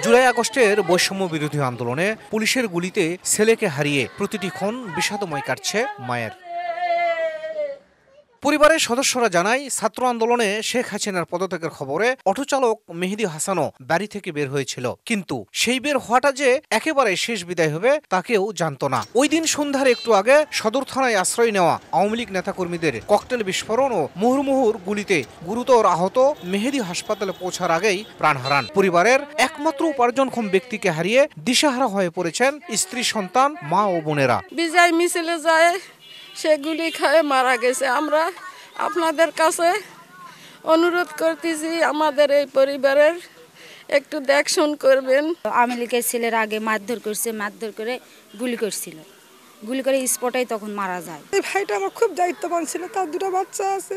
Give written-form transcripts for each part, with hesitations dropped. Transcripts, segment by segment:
জুলাই আগস্টের বৈষম্য বিরোধী আন্দোলনে পুলিশের গুলিতে ছেলেকে হারিয়ে প্রতিটি ক্ষণ বিষাদময় কাটছে মায়ের। পরিবারের সদস্যরা জানায়, ছাত্র আন্দোলনে শেখ হাসিনার পদত্যাগের খবরে অটোচালক মেহেদী হাসানও বাড়ি থেকে বের হয়েছিল, কিন্তু সেই বের হওয়াটা যে একেবারে শেষ বিদায় হবে তা কেউ জানত না। ওই দিন সন্ধ্যার একটু আগে সদর থানায় আশ্রয় নেওয়া আওয়ামী লীগ নেতাকর্মীদের ককটেল বিস্ফোরণ ও মুহুর্মুহুর গুলিতে গুরুতর আহত মেহেদী হাসপাতালে পৌঁছার আগেই প্রাণ হারান। পরিবারের একমাত্র উপার্জনক্ষম ব্যক্তিকে হারিয়ে দিশাহারা হয়ে পড়েছেন স্ত্রী, সন্তান, মা ও বোনেরা। বিজয় মিছিলে যায় সেগুলি খেয়ে মারা গেছে। আমরা আপনাদের কাছে অনুরোধ করতেছি, আমাদের এই পরিবারের একটু দেখশন করবেন। আওয়ামী লীগের ছেলের আগে মারধর করছে, মারধর করে গুলি করছিল, গুলি করে স্পটেই তখন মারা যায়। এই ভাইটা আমার খুব দায়িত্ববান ছিল, তার দুটো বাচ্চা আছে।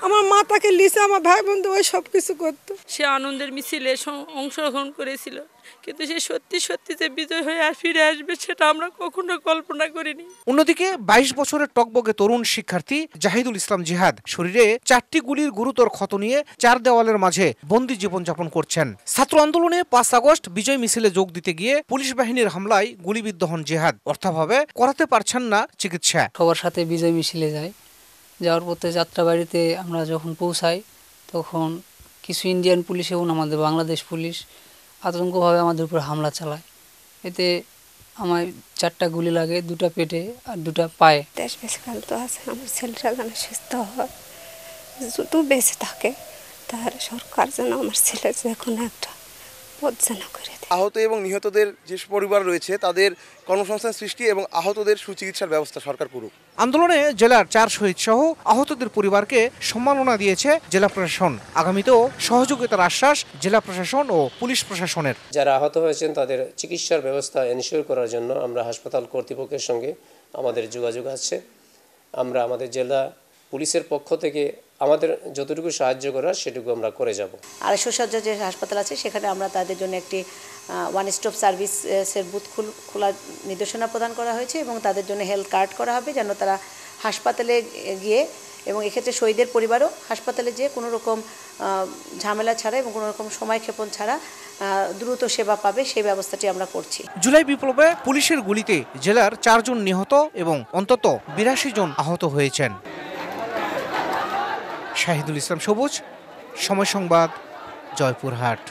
আমার মা তাকে লিসে, আমার ভাই বন্ধু ওই সব কিছু করতো। সে আনন্দের মিছিলে অংশগ্রহণ করেছিল, কিন্তু সে সত্যি সত্যি যে বিজয় হয়ে আর ফিরে আসবে সেটা আমরা কখনো কল্পনা করিনি। অন্যদিকে 22 বছরের টকবকে তরুণ শিক্ষার্থী জাহিদুল ইসলাম জিহাদ শরীরে 4টি গুলির গুরুতর ক্ষত নিয়ে 4 দেওয়ালের মাঝে বন্দী জীবনযাপন করছেন। ছাত্র আন্দোলনে 5 আগস্ট বিজয় মিছিলে যোগ দিতে গিয়ে পুলিশ বাহিনীর হামলায় গুলিবিদ্ধ হন জিহাদ। অর্থাভাবে করাতে পারছেন না চিকিৎসা। সবার সাথে বিজয় মিছিলে যাই, যাওয়ার পথে যাত্রাবাড়িতে আমরা যখন পৌঁছাই তখন কিছু ইন্ডিয়ান পুলিশ এবং আমাদের বাংলাদেশ পুলিশ আতঙ্কভাবে আমাদের উপর হামলা চালায়। এতে আমার 4টা গুলি লাগে, 2টা পেটে আর 2টা পায়ে। দেশ বেঁচে কাল তো আছে, আমার ছেলেরা যেন সুস্থ হয়, শুধু বেঁচে থাকে, তাহলে সরকার যেন আমার ছেলে যে কোনো একটা পথ যেন করে দেয়। আহত এবং নিহতদের যে পরিবার রয়েছে তাদের কর্মসংস্থান সৃষ্টি এবং আহতদের সুচিকিৎসার ব্যবস্থা সরকার করুক। আন্দোলনে জেলার 4 শহীদ সহ আহতদের পরিবারকে সম্মাননা দিয়েছে জেলা প্রশাসন। আগামীতেও সহযোগিতার আশ্বাস জেলা প্রশাসন ও পুলিশ প্রশাসনের। যারা আহত হয়েছেন তাদের চিকিৎসার ব্যবস্থা এনশিওর করার জন্য আমরা হাসপাতাল কর্তৃপক্ষের সঙ্গে আমাদের যোগাযোগ আছে। আমরা আমাদের জেলা পুলিশের পক্ষ থেকে আমাদের যতটুকু সাহায্য করার সেটুকু আমরা করে যাব। 250 শয্যার যে হাসপাতাল আছে সেখানে আমরা তাদের জন্য একটি ওয়ান স্টপ সার্ভিসের বুথ খোলার নির্দেশনা প্রদান করা হয়েছে এবং তাদের জন্য হেলথ কার্ড করা হবে, যেন তারা হাসপাতালে গিয়ে এবং এক্ষেত্রে শহীদের পরিবারও হাসপাতালে যেয়ে কোনো রকম ঝামেলা ছাড়া এবং কোনো রকম সময়ক্ষেপণ ছাড়া দ্রুত সেবা পাবে, সেই ব্যবস্থাটি আমরা করছি। জুলাই বিপ্লবে পুলিশের গুলিতে জেলার 4 জন নিহত এবং অন্তত 82 জন আহত হয়েছেন। শাহিদুল ইসলাম সবুজ, সময় সংবাদ, জয়পুরহাট।